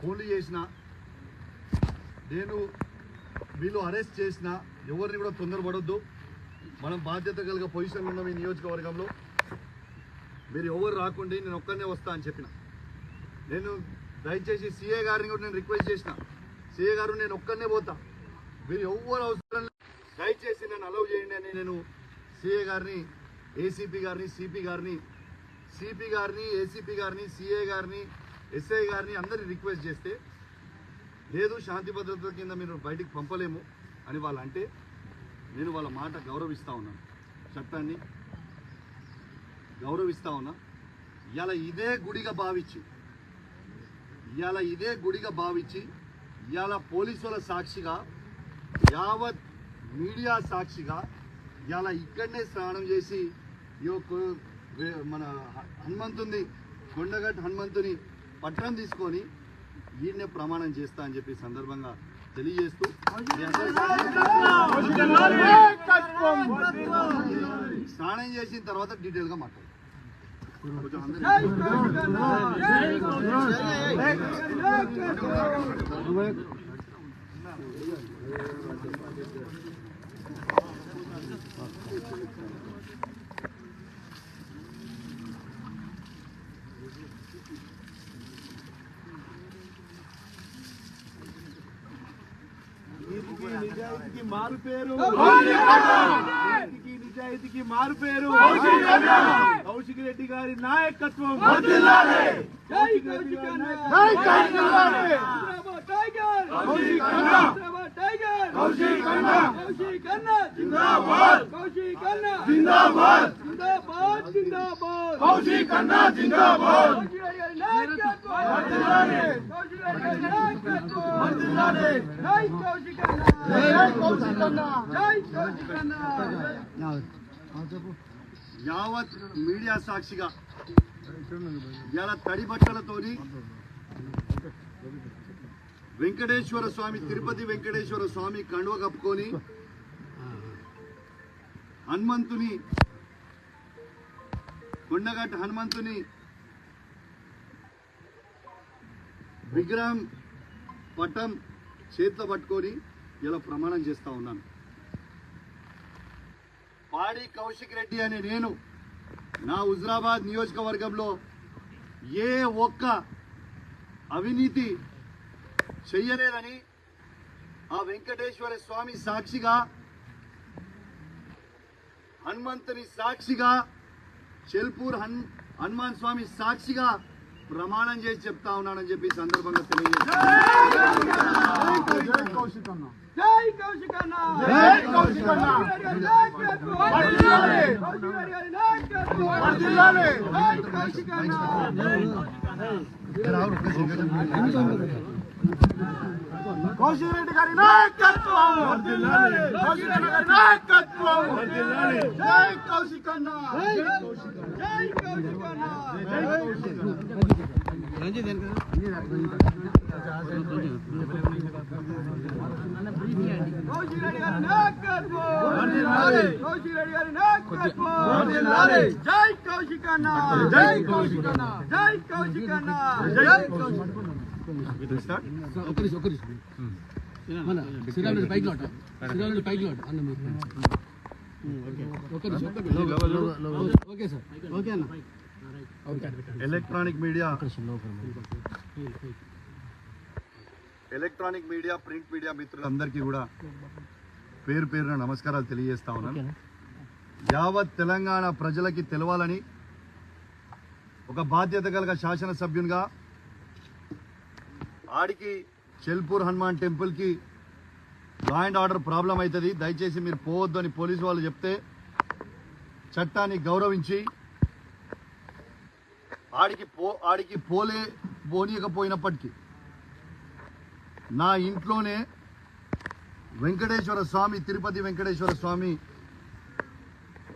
ఫోన్లు చేసినా, నేను వీళ్ళు అరెస్ట్ చేసినా ఎవరిని కూడా తొందరపడొద్దు. మనం బాధ్యత కలిగే పొజిషన్లో ఉన్నాం ఈ నియోజకవర్గంలో. మీరు ఎవరు రాకుండా నేను ఒక్కనే వస్తా అని చెప్పిన. నేను దయచేసి సీఏ గారిని కూడా నేను రిక్వెస్ట్ చేసిన, సీఏ గారు నేను ఒక్కనే పోతా, మీరు ఎవరు అవసరం దయచేసి నేను అలౌ చేయండి అని నేను సీఏ గారిని, ఏసీపీ గారిని, సిపి గారిని, ఏసీపీ గారిని, సీఏ గారిని, ఎస్ఐ గారిని అందరినీ రిక్వెస్ట్ చేస్తే లేదు శాంతి భద్రతల కింద మీరు బయటికి పంపలేము అని వాళ్ళు అంటే నేను వాళ్ళ మాట గౌరవిస్తూ ఉన్నాను, చట్టాన్ని గౌరవిస్తూ ఉన్నా. ఇవాళ ఇదే గుడిగా భావించి ఇవాళ పోలీసుల సాక్షిగా, యావత్ మీడియా సాక్షిగా ఇవాళ ఇక్కడనే స్నానం చేసి మన హనుమంతుని, కొండగట్టు హనుమంతుని పట్టణం తీసుకొని వీడినే ప్రమాణం చేస్తా అని చెప్పి సందర్భంగా తెలియజేస్తూ స్నానం చేసిన తర్వాత డీటెయిల్గా మాట్లాడు. నిజాయితీకి మారు పేరు, నిజాయితీకి మారు పేరు కౌశిక్ రెడ్డి గారి నాయకత్వం. యావత్ మీడియా సాక్షిగా ఇలా తడి బట్టలతోని వెంకటేశ్వర స్వామి, తిరుపతి వెంకటేశ్వర స్వామి కండువ కప్పుకొని హనుమంతుని, కొండగట్టు హనుమంతుని విగ్రహం పటం చేతిలో పట్టుకొని ఇలా ప్రమాణం చేస్తా ఉన్నాను. పాడి కౌశిక్ రెడ్డి అనే నేను నా హుజరాబాద్ నియోజకవర్గంలో ఏ ఒక్క అవినీతి చెయ్యలేదని ఆ వెంకటేశ్వర స్వామి సాక్షిగా, హనుమంతుని సాక్షిగా, చెల్పూర్ హనుమాన్ స్వామి సాక్షిగా ప్రమాణం చేసి చెప్తా ఉన్నానని చెప్పి సందర్భంగా తెలియజేస్తాను. కౌశిక్ రెడ్డి గారి నాయకత్వం, కౌశిక్ రెడ్డి గారి నాయకత్వం. జై కౌశిక్ అన్న, జై కౌశిక్ అన్న. కౌశిక్ రెడ్డి గారి నాయకత్వం, కౌశిక్ రెడ్డి గారి నాయకత్వం. జై కౌశిక్ అన్న, జై కౌశిక్ అన్న, జై కౌశిక్ అన్న, జై Kaushik. Electronic media, print media మిత్రులందరికీ కూడా పేరు పేరున నమస్కారాలు తెలియజేస్తా ఉన్నాను. యావత్ తెలంగాణ ప్రజలకి తెలవాలని ఒక బాధ్యత కలిగిన శాసనసభ్యునిగా ఆడికి చెల్పూర్ హనుమాన్ టెంపుల్కి లా అండ్ ఆర్డర్ ప్రాబ్లం అవుతుంది, దయచేసి మీరు పోవద్దు అని పోలీసు వాళ్ళు చెప్తే చట్టాన్ని గౌరవించి ఆడికి పోనీయకపోయినప్పటికీ నా ఇంట్లోనే వెంకటేశ్వర స్వామి, తిరుపతి వెంకటేశ్వర స్వామి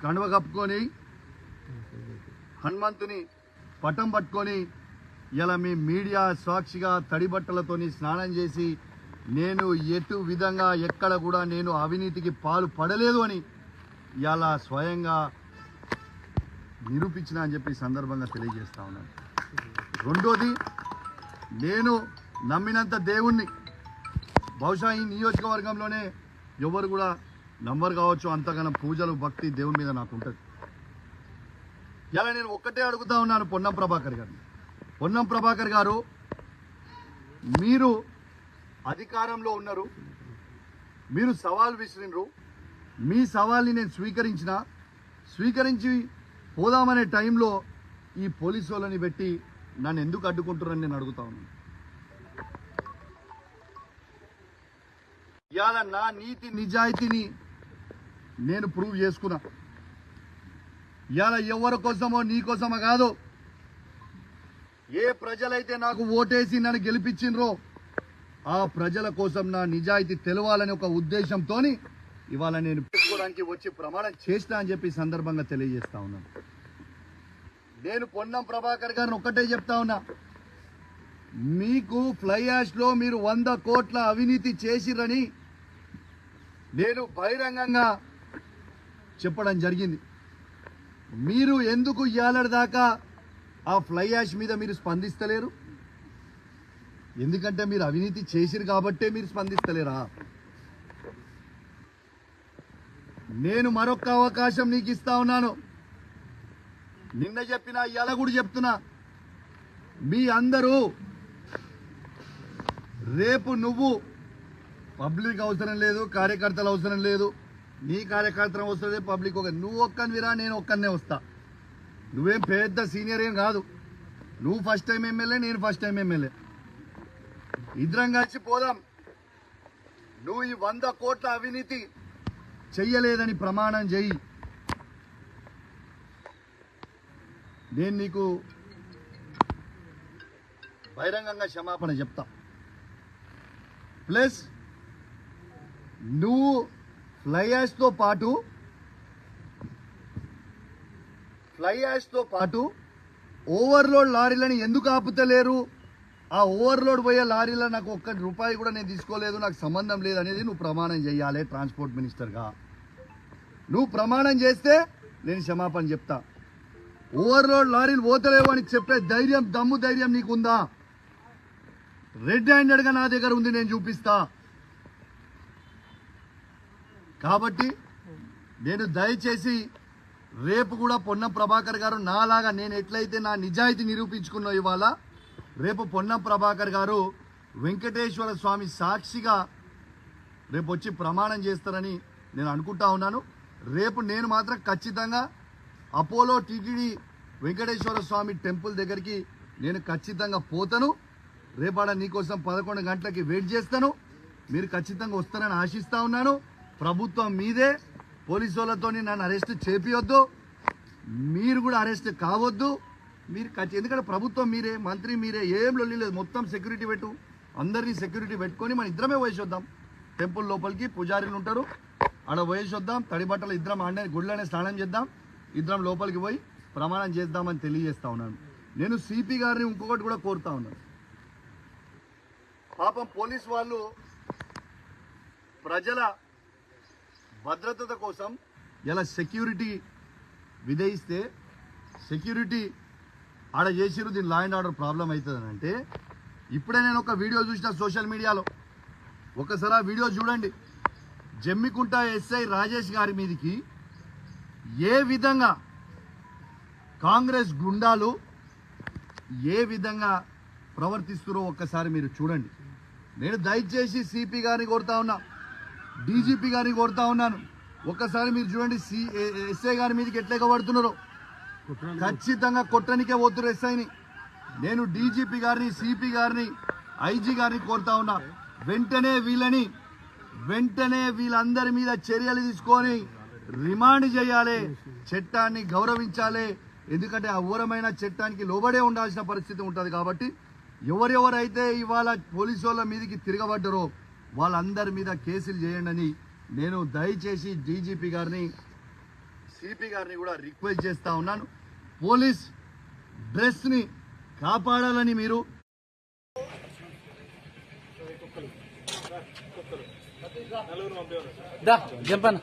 కండువ కప్పుకొని హనుమంతుని పటం పట్టుకొని ఇలా మీ మీడియా సాక్షిగా తడి బట్టలతోని స్నానం చేసి నేను ఎటు విధంగా ఎక్కడ కూడా నేను అవినీతికి పాలు పడలేదు అని ఇలా స్వయంగా నిరూపించిన అని చెప్పి సందర్భంగా తెలియజేస్తా ఉన్నాను. రెండోది, నేను నమ్మినంత దేవుణ్ణి బహుశా ఈ నియోజకవర్గంలోనే ఎవరు కూడా నమ్మరు కావచ్చు. అంతగానో పూజలు భక్తి దేవుని మీద నాకు ఉంటుంది. ఇలా నేను ఒక్కటే అడుగుతా ఉన్నాను పొన్నం ప్రభాకర్ గారిని. పొన్నం ప్రభాకర్ గారు, మీరు అధికారంలో ఉన్నారు, మీరు సవాల్ విసిరినరు. మీ సవాల్ని నేను స్వీకరించి పోదామనే టైంలో ఈ పోలీసు వాళ్ళని పెట్టి నన్ను ఎందుకు అడ్డుకుంటారని నేను అడుగుతా ఉన్నాను. ఇవాళ నా నీతి నిజాయితీని నేను ప్రూవ్ చేసుకున్నా. ఇవాళ ఎవరి కోసమో నీ కోసమో కాదు, ఏ ప్రజలైతే నాకు ఓటేసి నన్ను గెలిపించినరో ఆ ప్రజల కోసం నా నిజాయితీ తెలవాలని ఒక ఉద్దేశంతో ఇవాళ నేను పెట్టుకోవడానికి వచ్చి ప్రమాణం చేస్తా అని చెప్పి సందర్భంగా తెలియజేస్తా ఉన్నాను. నేను పొన్నం ప్రభాకర్ గారిని ఒక్కటే చెప్తా ఉన్నా, మీకు ఫ్లై యాష్ లో మీరు 100 కోట్ల అవినీతి చేసిరని నేను బహిరంగంగా చెప్పడం జరిగింది. మీరు ఎందుకు ఇయాలటి దాకా ఆ ఫ్లై యాష్ మీద మీరు స్పందిస్తలేరు? ఎందుకంటే మీరు అవినీతి చేసిరు కాబట్టే మీరు స్పందిస్తలేరా? నేను మరొక అవకాశం నీకు ఇస్తా ఉన్నాను. నిన్న చెప్పినా ఇవాళ కూడా చెప్తున్నా, మీ అందరూ రేపు నువ్వు పబ్లిక్ అవసరం లేదు, కార్యకర్తలు అవసరం లేదు, నీ కార్యకర్తలు అవసరం లేదు, పబ్లిక్ నువ్వు ఒక్కనివిరా, నేను ఒక్కనే వస్తా. నువ్వేం పెద్ద సీనియర్ ఏం కాదు. నువ్వు ఫస్ట్ టైం ఎమ్మెల్యే, నేను ఫస్ట్ టైం ఎమ్మెల్యే. ఇద్దరం కలిసి పోదాం. నువ్వు ఈ 100 కోట్ల అవినీతి చెయ్యలేదని ప్రమాణం చెయ్యి. నేను నీకు బహిరంగంగా క్షమాపణ చెప్తా. ప్లస్ నువ్వు ఫ్లై యాష్తో పాటు ఓవర్లోడ్ లారీలను ఎందుకు ఆపుతలేరు? ఆ ఓవర్లోడ్ పోయే లారీలో నాకు ₹1 కూడా నేను తీసుకోలేదు, నాకు సంబంధం లేదు అనేది నువ్వు ప్రమాణం చేయాలి. ట్రాన్స్పోర్ట్ మినిస్టర్గా నువ్వు ప్రమాణం చేస్తే నేను క్షమాపణ చెప్తా. ఓవర్లోడ్ లారీలు పోతలేవు అని చెప్పే దమ్ము ధైర్యం నీకుందా? రెడ్ హ్యాండెడ్గా నా దగ్గర ఉంది, నేను చూపిస్తా. కాబట్టి నేను దయచేసి రేపు కూడా పొన్నం ప్రభాకర్ గారు నాలాగా నేను ఎట్లయితే నా నిజాయితీ నిరూపించుకున్నా ఇవాళ, రేపు పొన్నం ప్రభాకర్ గారు వెంకటేశ్వర స్వామి సాక్షిగా రేపు వచ్చి ప్రమాణం చేస్తారని నేను అనుకుంటా ఉన్నాను. రేపు నేను మాత్రం ఖచ్చితంగా అపోలో టీటీడీ వెంకటేశ్వర స్వామి టెంపుల్ దగ్గరికి నేను ఖచ్చితంగా పోతాను. రేపాడ నీకోసం 11 గంటలకి వెయిట్ చేస్తాను. మీరు ఖచ్చితంగా వస్తారని ఆశిస్తా ఉన్నాను. ప్రభుత్వం మీదే, పోలీసు వాళ్ళతో నన్ను అరెస్ట్ చేపియొద్దు, మీరు కూడా అరెస్ట్ కావద్దు. మీరు ఎందుకంటే ప్రభుత్వం మీరే, మంత్రి మీరే, ఏం లొల్లి లేదు. మొత్తం సెక్యూరిటీ పెట్టు, అందరినీ సెక్యూరిటీ పెట్టుకొని మన ఇద్దరమే పోయేసొద్దాం. టెంపుల్ లోపలికి పూజారీలు ఉంటారు, ఆడ పోయేసొద్దాం. తడి బట్టలు ఇద్దరం ఆడే గుడిలోనే స్నానం చేద్దాం, ఇద్దరం లోపలికి పోయి ప్రమాణం చేద్దామని తెలియజేస్తా ఉన్నాను. నేను సిపి గారిని ఇంకొకటి కూడా కోరుతా ఉన్నాను. పాపం పోలీస్ వాళ్ళు ప్రజల భద్రత కోసం ఇలా సెక్యూరిటీ విధిస్తే సెక్యూరిటీ ఆడ చేసిరు. దీని లా అండ్ ఆర్డర్ ప్రాబ్లం అవుతుందని అంటే, ఇప్పుడే నేను ఒక వీడియో చూసిన సోషల్ మీడియాలో, ఒకసారి ఆ వీడియో చూడండి. జమ్మికుంట ఎస్ఐ రాజేష్ గారి మీదకి ఏ విధంగా కాంగ్రెస్ గుండాలు ఏ విధంగా ప్రవర్తిస్తారో ఒక్కసారి మీరు చూడండి. నేను దయచేసి సిపి గారిని కోరుతా ఉన్నా, డీజీపీ గారిని కోరుతా ఉన్నాను, ఒక్కసారి మీరు చూడండి ఎస్ఐ గారి మీదకి ఎట్లా పడుతున్నారో. ఖచ్చితంగా కొట్టనికే పోతున్నారు ఎస్ఐని. నేను డీజీపీ గారిని, సిపి గారిని, ఐజీ గారిని కోరుతా ఉన్నా, వెంటనే వీళ్ళందరి మీద చర్యలు తీసుకొని రిమాండ్ చేయాలి, చట్టాన్ని గౌరవించాలి. ఎందుకంటే ఆ ఘోరమైన చట్టానికి లోబడే ఉండాల్సిన పరిస్థితి ఉంటుంది. కాబట్టి ఎవరెవరైతే ఇవాళ పోలీసు వాళ్ళ మీదకి తిరగబడ్డారో వాళ్ళందరి మీద కేసులు చేయండి అని నేను దయచేసి డీజీపీ గారిని, సిపి గారిని కూడా రిక్వెస్ట్ చేస్తా ఉన్నాను. పోలీస్ డ్రెస్ని కాపాడాలని మీరు జంపన్న